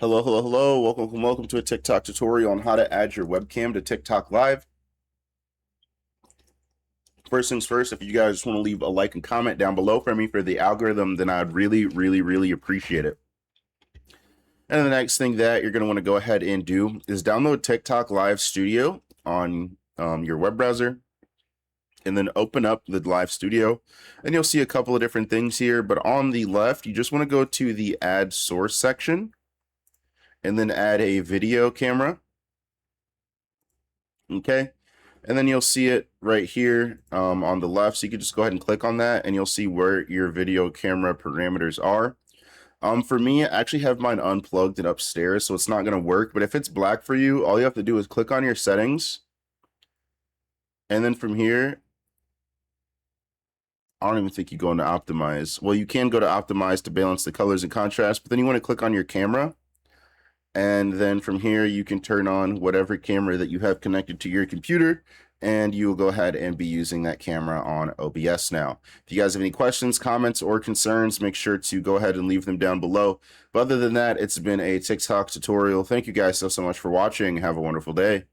Hello, hello, hello. Welcome to a TikTok tutorial on how to add your webcam to TikTok Live. First things first, if you guys just want to leave a like and comment down below for me for the algorithm, then I'd really appreciate it. And the next thing that you're going to want to go ahead and do is download TikTok Live Studio on your web browser, and then open up the Live Studio, and you'll see a couple of different things here. But on the left, you just want to go to the Add Source section, and then add a video camera. Okay, and then you'll see it right here on the left. So you can just go ahead and click on that, and you'll see where your video camera parameters are. For me, I actually have mine unplugged and upstairs, so it's not going to work. But if it's black for you, all you have to do is click on your settings, and then from here, I don't even think you go into optimize. Well, you can go to optimize to balance the colors and contrast, but then you want to click on your camera. And then from here, you can turn on whatever camera that you have connected to your computer, and you will go ahead and be using that camera on OBS now. If you guys have any questions, comments, or concerns, make sure to go ahead and leave them down below. But other than that, it's been a TikTok tutorial. Thank you guys so much for watching. Have a wonderful day.